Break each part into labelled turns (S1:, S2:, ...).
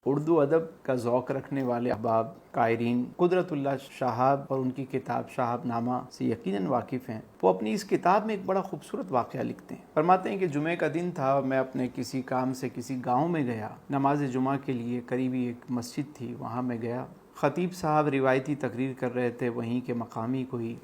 S1: اردو ادب کا ذوق رکھنے والے احباب قائرین قدرت اللہ شہاب اور ان کی کتاب شہاب نامہ سے یقیناً واقف ہیں۔ وہ اپنی اس کتاب میں ایک بڑا خوبصورت واقعہ لکھتے ہیں۔ فرماتے ہیں کہ جمعہ کا دن تھا اور میں اپنے کسی کام سے کسی گاؤں میں گیا، نماز جمعہ کے لیے قریبی ایک مسجد تھی، وہاں میں گیا۔ خطیب صاحب روایتی تقریر کر رہے تھے، وہیں کے مقامی کوئی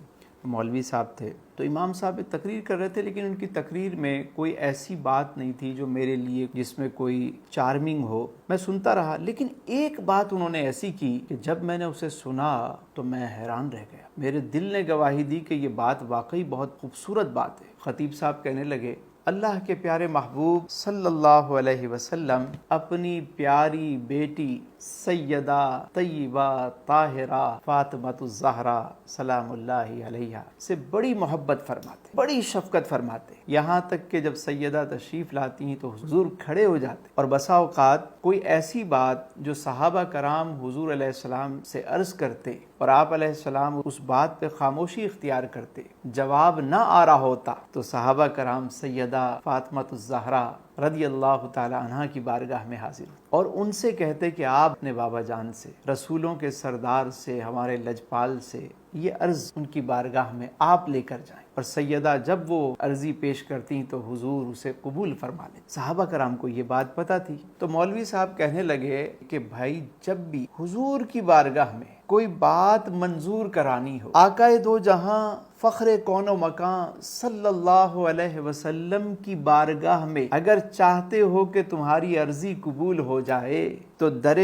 S1: مولوی صاحب تھے، تو امام صاحب تقریر کر رہے تھے، لیکن ان کی تقریر میں کوئی ایسی بات نہیں تھی جو میرے لیے جس میں کوئی چارمنگ ہو۔ میں سنتا رہا، لیکن ایک بات انہوں نے ایسی کی کہ جب میں نے اسے سنا تو میں حیران رہ گیا۔ میرے دل نے گواہی دی کہ یہ بات واقعی بہت خوبصورت بات ہے۔ خطیب صاحب کہنے لگے، اللہ کے پیارے محبوب صلی اللہ علیہ وسلم اپنی پیاری بیٹی سیدہ طیبہ طاہرہ فاطمۃ الزہرا سلام اللہ علیہا سے بڑی محبت فرماتے، بڑی شفقت فرماتے، یہاں تک کہ جب سیدہ تشریف لاتی ہیں تو حضور کھڑے ہو جاتے، اور بسا اوقات کوئی ایسی بات جو صحابہ کرام حضور علیہ السلام سے عرض کرتے اور آپ علیہ السلام اس بات پہ خاموشی اختیار کرتے، جواب نہ آ رہا ہوتا تو صحابہ کرام سیدہ فاطمۃ الزہرا رضی اللہ تعالی عنہ کی بارگاہ میں حاضر اور ان سے کہتے کہ آپ اپنے بابا جان سے، رسولوں کے سردار سے، ہمارے لجپال سے یہ عرض ان کی بارگاہ میں آپ لے کر جائیں، اور سیدہ جب وہ عرضی پیش کرتی تو حضور اسے قبول فرما لیں۔ صحابہ کرام کو یہ بات پتہ تھی، تو مولوی صاحب کہنے لگے کہ بھائی جب بھی حضور کی بارگاہ میں کوئی بات منظور کرانی ہو، آقا دو جہاں فخر کون و مکان صلی اللہ علیہ وسلم کی بارگاہ میں اگر چاہتے ہو کہ تمہاری عرضی قبول ہو جائے تو در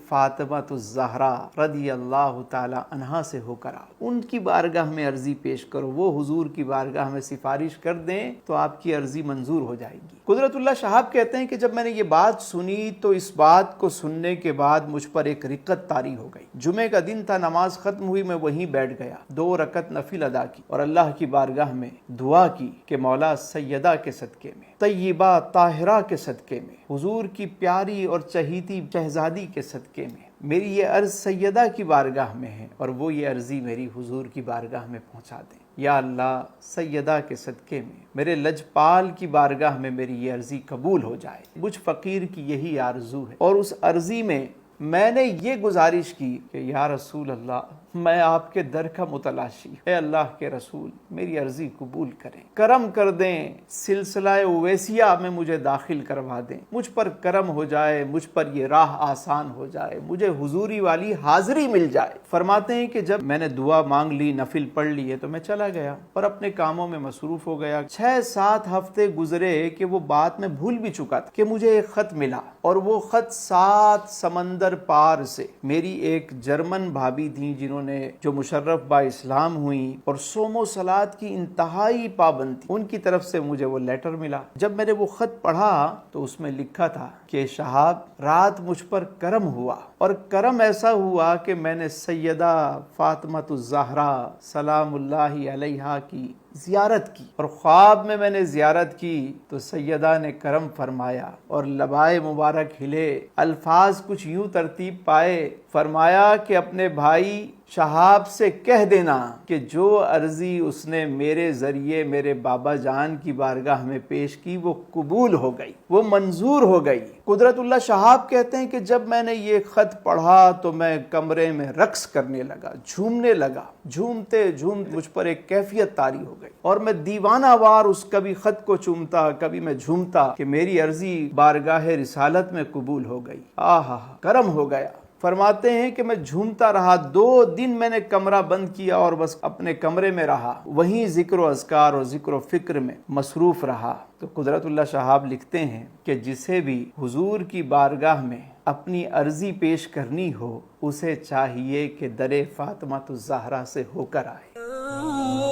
S1: فاطمۃ الزہرا رضی اللہ تعالی عنہا سے ہو کر آؤ، ان کی بارگاہ میں عرضی پیش کرو، وہ حضور کی بارگاہ میں سفارش کر دیں تو آپ کی عرضی منظور ہو جائے گی۔ قدرت اللہ شہاب کہتے ہیں کہ جب میں نے یہ بات سنی تو اس بات کو سننے کے بعد مجھ پر ایک رقت طاری ہو گئی۔ جمعے کا دن تھا، نماز ختم ہوئی، میں وہیں بیٹھ گیا، 2 رکعت نفل ادا کی اور اللہ کی بارگاہ میں دعا کی کہ مولا سیدہ کے صدقے میں، طیبہ طاہرہ کے صدقے میں، حضور کی پیاری اور چہیتی شہزادی کے صدقے میں میری یہ عرض سیدہ کی بارگاہ میں ہے اور وہ یہ عرضی میری حضور کی بارگاہ میں پہنچا دیں۔ یا اللہ سیدہ کے صدقے میں میرے لجپال کی بارگاہ میں میری یہ عرضی قبول ہو جائے۔ مجھ فقیر کی یہی آرزو ہے، اور اس عرضی میں نے یہ گزارش کی کہ یا رسول اللہ میں آپ کے در کا متلاشی، اے اللہ کے رسول میری عرضی قبول کریں، کرم کر دیں، سلسلہ اویسیہ میں مجھے داخل کروا دیں، مجھ پر کرم ہو جائے، مجھ پر یہ راہ آسان ہو جائے، مجھے حضوری والی حاضری مل جائے۔ فرماتے ہیں کہ جب میں نے دعا مانگ لی، نفل پڑھ لیے، تو میں چلا گیا اور اپنے کاموں میں مصروف ہو گیا۔ 6-7 ہفتے گزرے کہ وہ بات میں بھول بھی چکا تھا کہ مجھے ایک خط ملا، اور وہ خط 7 سمندر پار سے میری ایک جرمن بھابی تھیں جو مشرف با اسلام ہوئیں اور صوم و صلات کی انتہائی پابند تھی، ان کی طرف سے مجھے وہ لیٹر ملا۔ جب میں نے وہ خط پڑھا تو اس میں لکھا تھا کہ شہاب رات مجھ پر کرم ہوا، اور کرم ایسا ہوا کہ میں نے سیدہ فاطمۃ الزہرا سلام اللہ علیہا کی زیارت کی، اور خواب میں نے زیارت کی تو سیدہ نے کرم فرمایا اور لبائے مبارک ہلے، الفاظ کچھ یوں ترتیب پائے، فرمایا کہ اپنے بھائی شہاب سے کہہ دینا کہ جو عرضی اس نے میرے ذریعے میرے بابا جان کی بارگاہ میں پیش کی وہ قبول ہو گئی، وہ منظور ہو گئی۔ قدرت اللہ شہاب کہتے ہیں کہ جب میں نے یہ خط پڑھا تو میں کمرے میں رقص کرنے لگا، جھومنے لگا، جھومتے جھومتے مجھ پر ایک کیفیت طاری ہو گئی، اور میں دیوانہ وار اس کبھی خط کو چومتا، کبھی میں جھومتا کہ میری عرضی بارگاہ رسالت میں قبول ہو گئی۔ آہا کرم ہو گیا۔ فرماتے ہیں کہ میں جھومتا رہا، 2 دن میں نے کمرہ بند کیا اور بس اپنے کمرے میں رہا، وہیں ذکر و اذکار اور ذکر و فکر میں مصروف رہا۔ تو قدرت اللہ شہاب لکھتے ہیں کہ جسے بھی حضور کی بارگاہ میں اپنی عرضی پیش کرنی ہو، اسے چاہیے کہ در فاطمۃ الزہرا سے ہو کر آئے۔